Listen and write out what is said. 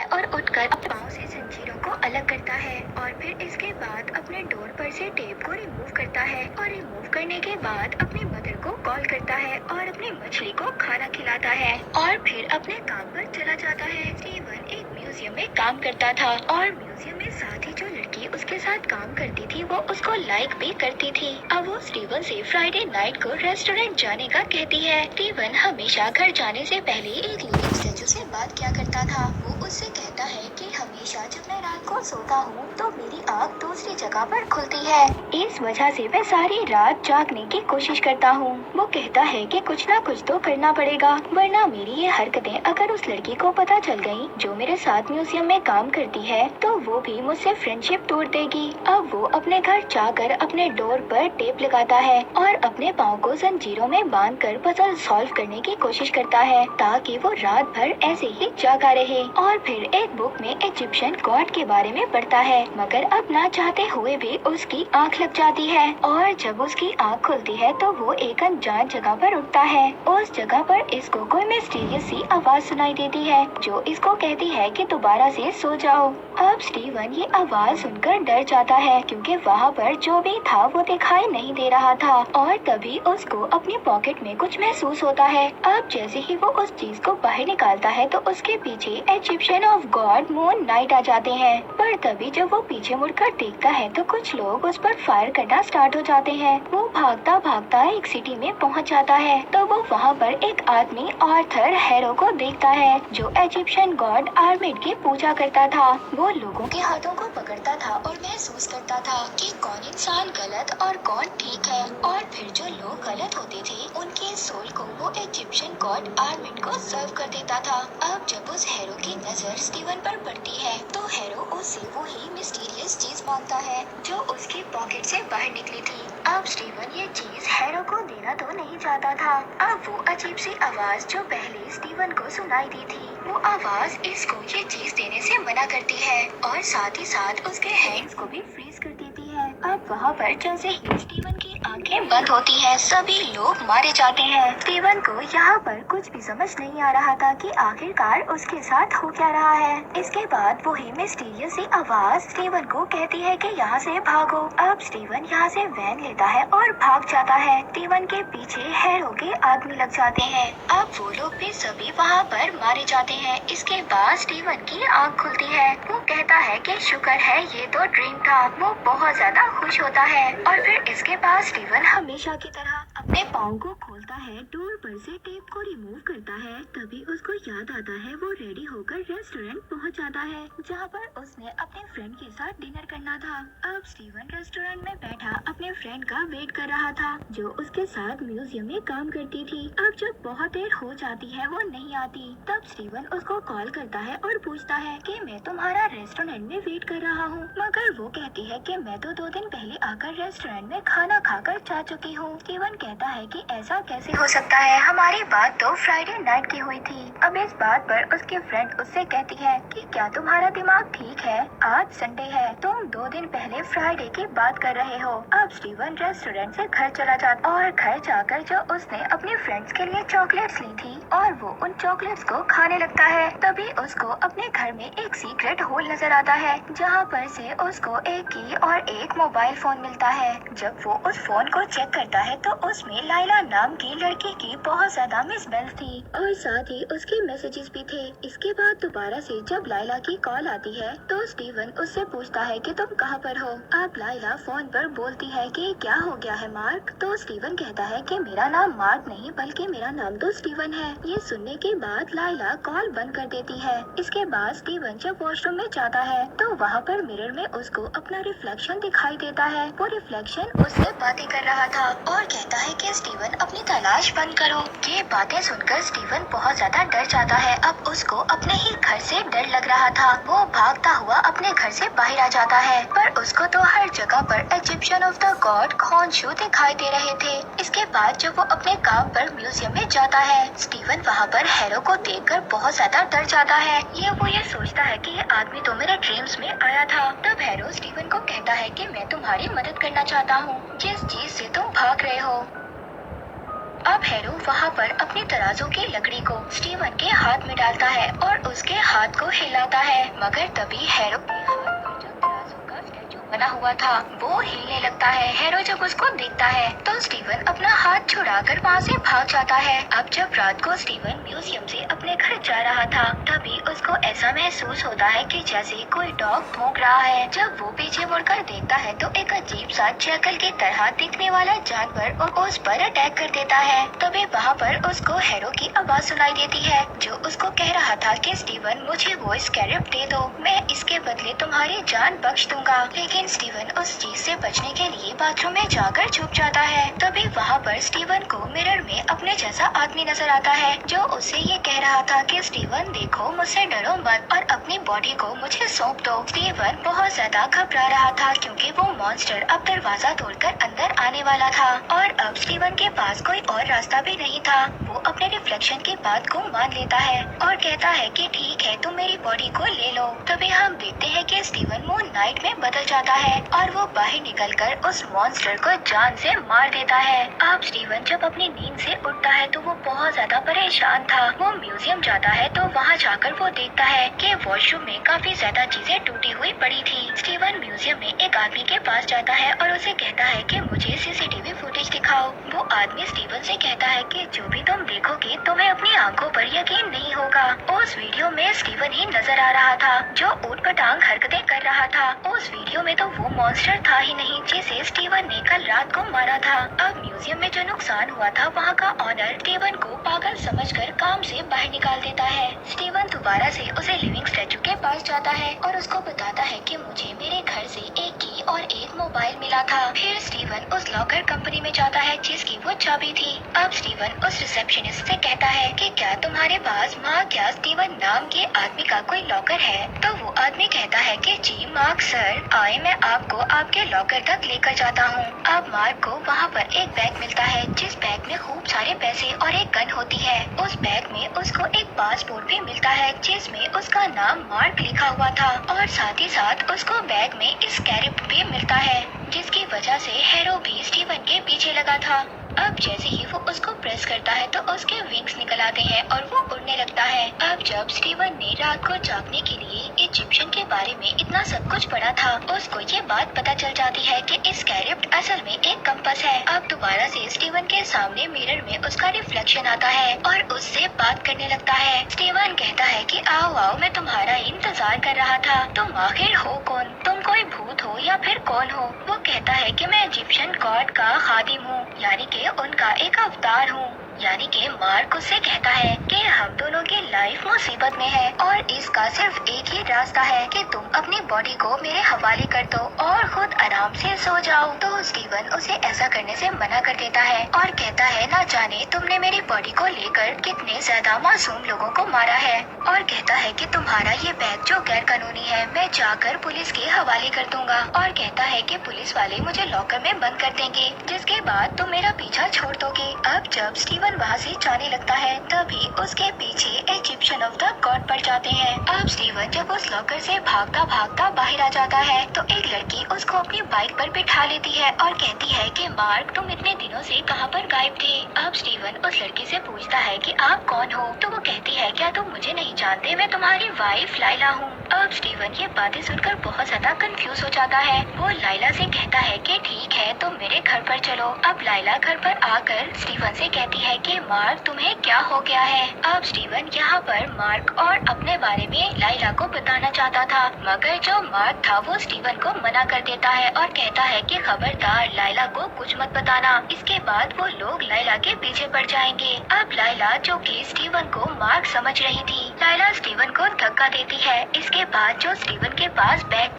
और उठकर अपने पाँव से जंजीरों को अलग करता है और फिर इसके बाद अपने डोर पर से टेप को रिमूव करता है और रिमूव करने के बाद अपनी मदर को कॉल करता है और अपनी मछली को खाना खिलाता है और फिर अपने काम पर चला जाता है। स्टीवन एक म्यूजियम में काम करता था और म्यूजियम में साथ ही जो लड़की उसके साथ काम करती थी वो उसको लाइक भी करती थी। अब वो स्टीवन से फ्राइडे नाइट को रेस्टोरेंट जाने का कहती है। स्टीवन हमेशा घर जाने से पहले एक लिविंग स्टैचू से बात किया करता था। वो उससे कहता है कि हमेशा जब मैं रात को सोता हूँ तो मेरी आँख दूसरी जगह पर खुलती है, इस वजह से मैं सारी रात जागने की कोशिश करता हूँ। वो कहता है कि कुछ ना कुछ तो करना पड़ेगा वरना मेरी ये हरकतें अगर उस लड़की को पता चल गई जो मेरे साथ म्यूजियम में काम करती है तो वो भी मुझसे फ्रेंडशिप तोड़ देगी। अब वो अपने घर जाकर अपने डोर पर टेप लगाता है और अपने पाँव को जंजीरों में बांधकर पजल सॉल्व करने की कोशिश करता है ताकि वो रात भर ऐसे ही जागा रहे। और फिर एक बुक में इजिप्शियन गॉड के बारे में पढ़ता है मगर अब ना चाहते हुए भी उसकी आंख लग जाती है और जब उसकी आंख खुलती है तो वो एक अनजान जगह पर उठता है। उस जगह पर इसको कोई मिस्टीरियस सी आवाज सुनाई देती है जो इसको कहती है कि दोबारा से सो जाओ। अब स्टीवन ये आवाज सुनकर डर जाता है क्योंकि वहाँ पर जो भी था वो दिखाई नहीं दे रहा था और तभी उसको अपनी पॉकेट में कुछ महसूस होता है। अब जैसे ही वो उस चीज को बाहर निकालता है तो उसके पीछे Egyptian of god Moon Knight आ जाते हैं। पर तभी जब वो पीछे मुड़कर देखता है तो कुछ लोग उस पर फायर करना स्टार्ट हो जाते हैं। वो भागता भागता एक सिटी में पहुंच जाता है तो वो वहाँ पर एक आदमी आर्थर हैरो को देखता है जो इजिप्शियन गॉड आर्मिड की पूजा करता था। वो लोगों के हाथों को पकड़ता था और महसूस करता था कि कौन इंसान गलत और कौन ठीक है और फिर जो लोग गलत होते थे उनके सोल को वो इजिप्शियन गॉड आर्मिड को सर्व कर देता था। अब जब उस हैरो की नजर स्टीवन पर पड़ती है तो हैरो उससे वही मिस्टीरियस चीज मांगता है जो उसकी पॉकेट से बाहर निकली थी। अब स्टीवन ये चीज हैरो को देना तो नहीं चाहता था। अब वो अजीब सी आवाज जो पहले स्टीवन को सुनाई दी थी वो आवाज इसको ये चीज देने से मना करती है और साथ ही साथ उसके हैंड्स को भी फ्रीज कर देती है। अब वहाँ पर जैसे ही स्टीवन की आंखें बंद होती हैं सभी लोग मारे जाते हैं। स्टीवन को यहाँ पर कुछ भी समझ नहीं आ रहा था कि आखिरकार उसके साथ हो क्या रहा है। इसके बाद वही मिस्टीरियस सी आवाज स्टीवन को कहती है कि यहाँ से भागो। अब स्टीवन यहाँ से वैन लेता है और भाग जाता है। स्टीवन के पीछे हैरो के आदमी लग जाते हैं। अब वो लोग भी सभी वहाँ पर मारे जाते हैं। इसके बाद स्टीवन की आँख खुलती है। वो कहता है कि शुक्र है ये तो ड्रीम था। वो बहुत ज्यादा खुश होता है और फिर इसके बाद स्टीवन हमेशा की तरह अपने पाँव को खोलता है, डोर पर से टेप को रिमूव करता है। तभी उसको याद आता है वो रेडी होकर रेस्टोरेंट पहुंच जाता है जहां पर उसने अपने फ्रेंड के साथ डिनर करना था। अब स्टीवन रेस्टोरेंट में बैठा अपने फ्रेंड का वेट कर रहा था जो उसके साथ म्यूजियम में काम करती थी। अब जब बहुत देर हो जाती है वो नहीं आती तब स्टीवन उसको कॉल करता है और पूछता है कि मैं तुम्हारा रेस्टोरेंट में वेट कर रहा हूँ मगर वो कहती है कि मैं तो 2 दिन पहले आकर रेस्टोरेंट में खाना खाकर जा चुकी हूँ। स्टीवन कहता है कि ऐसा कैसे हो सकता है, हमारी बात तो फ्राइडे नाइट की हुई थी। अब इस बात पर उसकी फ्रेंड उससे कहती है कि क्या तुम्हारा दिमाग ठीक है, आज संडे है, तुम 2 दिन पहले फ्राइडे की बात कर रहे हो। अब स्टीवन रेस्टोरेंट से घर चला जाता और घर जाकर जो उसने अपने फ्रेंड्स के लिए चॉकलेट्स ली थी और वो उन चॉकलेट्स को खाने लगता है। तभी उसको अपने घर में एक सीक्रेट होल नजर आता है जहाँ पर से उसको एक की और एक मोबाइल फोन मिलता है। जब वो उस फोन को चेक करता है तो उसमें लाइला नाम की लड़की की बहुत ज्यादा मिस बेल्स थी और साथ ही उसके मैसेजेस भी थे। इसके बाद दोबारा से जब लाइला की कॉल आती है तो स्टीवन उससे पूछता है कि तुम कहाँ पर हो। अब लाइला फोन पर बोलती है कि क्या हो गया है मार्क। तो स्टीवन कहता है कि मेरा नाम मार्क नहीं बल्कि मेरा नाम तो स्टीवन है। ये सुनने के बाद लाइला कॉल बंद कर देती है। इसके बाद स्टीवन जब वॉशरूम में जाता है तो वहाँ पर मिरर में उसको अपना रिफ्लेक्शन दिखाई देता है। वो रिफ्लेक्शन उससे बातें कर रहा था और कहता है कि स्टीवन अपनी तलाश बंद करो। ये बातें सुनकर स्टीवन बहुत ज्यादा डर जाता है। अब उसको अपने ही घर से डर लग रहा था। वो भागता हुआ अपने घर से बाहर आ जाता है पर उसको तो हर जगह पर इजिप्शियन ऑफ द गॉड खॉन्शू दिखाई दे रहे थे। इसके बाद जब वो अपने काम पर म्यूजियम में जाता है स्टीवन वहाँ पर हैरो को देखकर बहुत ज्यादा डर जाता है। वो ये सोचता है कि ये आदमी तो मेरे ड्रीम्स में आया था। तब हैरो स्टीवन को कहता है कि मैं तुम्हारी मदद करना चाहता हूँ जिस चीज से तुम भाग रहे हो। अब हैरो वहाँ पर अपनी तराजू की लकड़ी को स्टीवन के हाथ में डालता है और उसके हाथ को हिलाता है, मगर तभी हैरो के हाथ पर जो तराजू का स्टैचू बना हुआ था वो हिलने लगता है। हैरो जब उसको देखता है तो स्टीवन अपना हाथ छुड़ाकर वहाँ से भाग जाता है। अब जब रात को स्टीवन म्यूजियम से अपने घर जा रहा था तभी उसको ऐसा महसूस होता है कि जैसे कोई डॉग भौंक रहा है। जब वो पीछे मुड़कर देखता है तो एक अजीब सा जैकल की तरह दिखने वाला जानवर उस पर अटैक कर देता है। तभी वहाँ पर उसको हैरो की आवाज सुनाई देती है जो उसको कह रहा था कि स्टीवन मुझे वो स्कैरेब दे दो, मैं इसके बदले तुम्हारी जान बख्श दूंगा। लेकिन स्टीवन उस चीज से बचने के लिए बाथरूम में जाकर छुप जाता है। तभी वहाँ पर स्टीवन को मिरर में अपने जैसा आदमी नजर आता है जो उससे ये कह रहा था कि स्टीवन देखो, मुझसे डरो मत और अपनी बॉडी को मुझे सौंप दो। स्टीवन बहुत ज्यादा घबरा रहा था क्योंकि वो मॉन्स्टर अब दरवाजा तोड़कर अंदर आने वाला था और अब स्टीवन के पास कोई और रास्ता भी नहीं था। वो अपने रिफ्लेक्शन की बात को मान लेता है और कहता है कि ठीक है, तुम मेरी बॉडी को ले लो। तभी हम देखते हैं कि स्टीवन मून नाइट में बदल जाता है और वो बाहर निकलकर उस मॉन्स्टर को जान से मार देता है। अब स्टीवन जब अपनी नींद से उठता है तो वो बहुत ज्यादा परेशान था। वो म्यूजियम जाता है तो वहाँ जाकर वो देखता है कि वॉशरूम में काफी ज्यादा चीजें टूटी हुई पड़ी थी। स्टीवन म्यूजियम में एक आदमी के पास जाता है और उसे कहता है कि मुझे सीसीटीवी फुटेज दिखाओ। वो आदमी स्टीवन से कहता है कि जो भी तुम देखोगे तुम्हें अपनी आंखों पर यकीन नहीं होगा। उस वीडियो में स्टीवन ही नजर आ रहा था जो ऊटपटांग हरकतें कर रहा था। उस वीडियो में तो वो मॉन्स्टर था ही नहीं जिसे स्टीवन ने कल रात को मारा था। अब म्यूजियम में जो नुकसान हुआ था वहाँ का ऑनर स्टीवन को पागल समझकर काम से बाहर निकाल देता है। स्टीवन दोबारा से उसे लिविंग स्टैचू के पास जाता है और उसको बताता है कि मुझे मेरे घर से एक की और एक मोबाइल मिला था। फिर स्टीवन उस लॉकर कंपनी में जाता है जिसकी वो चाबी थी। अब स्टीवन उस रिसेप्शनिस्ट से कहता है कि क्या तुम्हारे पास मार्क या स्टीवन नाम के आदमी का कोई लॉकर है? तो वो आदमी कहता है कि जी मार्क सर, आए मैं आपको आपके लॉकर तक लेकर जाता हूँ। अब मार्क को वहाँ पर एक बैग मिलता है जिस बैग में खूब सारे पैसे और एक गन होती है। उस बैग में उसको एक पासपोर्ट भी मिलता है जिसमें उसका नाम मार्क लिखा हुआ था और साथ ही साथ उसको बैग में स्कैरेब भी मिलता है जिसकी वजह से हैरो भी स्टीवन के पीछे लगा था। अब जैसे ही वो उसको प्रेस करता है तो उसके विंग्स निकल आते हैं और वो उड़ने लगता है। अब जब स्टीवन ने रात को जागने के लिए इजिप्शियन के बारे में इतना सब कुछ पढ़ा था उसको ये बात पता चल जाती है कि इस स्कैरेब असल में एक कंपास है। अब दोबारा से स्टीवन के सामने मिरर में उसका रिफ्लेक्शन आता है और उससे बात करने लगता है। स्टीवन कहता है कि आओ आओ, मैं तुम्हारा इंतजार कर रहा था। तुम आखिर हो कौन? तुम कोई भूत हो या फिर कौन हो? वो कहता है कि मैं इजिप्शियन गॉड का खादिम हूँ, यानी कि उनका एक अवतार हूँ। यानी कि मार्क उससे कहता है कि हम दोनों की लाइफ मुसीबत में है और इसका सिर्फ एक ही रास्ता है कि तुम अपनी बॉडी को मेरे हवाले कर दो और खुद आराम से सो जाओ। तो स्टीवन उसे ऐसा करने से मना कर देता है और कहता है ना जाने तुमने मेरी बॉडी को लेकर कितने ज्यादा मासूम लोगों को मारा है और कहता है कि तुम्हारा ये बैग जो गैर कानूनी है मैं जाकर पुलिस के हवाले कर दूंगा और कहता है कि पुलिस वाले मुझे लॉकर में बंद कर देंगे जिसके बाद तुम मेरा पीछा छोड़ दोगे। अब जब स्टीवन वहाँ से जाने लगता है तभी उसके पीछे इजिप्शियन ऑफ द गॉड पड़ जाते हैं। अब स्टीवन जब उस लॉकर से भागता भागता बाहर आ जाता है तो एक लड़की उसको अपनी बाइक पर बिठा लेती है और कहती है कि मार्क तुम इतने दिनों से कहाँ पर गायब थे? अब स्टीवन उस लड़की से पूछता है कि आप कौन हो? तो वो कहती है क्या तुम मुझे नहीं जानते, मैं तुम्हारी वाइफ लाइला हूँ। अब स्टीवन ये बातें सुनकर बहुत ज्यादा कंफ्यूज हो जाता है। वो लाइला से कहता है कि ठीक है तुम मेरे घर पर चलो। अब लाइला घर पर आकर स्टीवन से कहती है कि मार्क तुम्हें क्या हो गया है? अब स्टीवन यहाँ पर मार्क और अपने बारे में लाइला को बताना चाहता था मगर जो मार्क था वो स्टीवन को मना कर देता है और कहता है कि खबरदार लाइला को कुछ मत बताना। इसके बाद वो लोग लाइला के पीछे पड़ जाएंगे। अब लाइला जो कि स्टीवन को मार्क समझ रही थी, लाइला स्टीवन को धक्का देती है। इसके बाद जो स्टीवन के पास बैग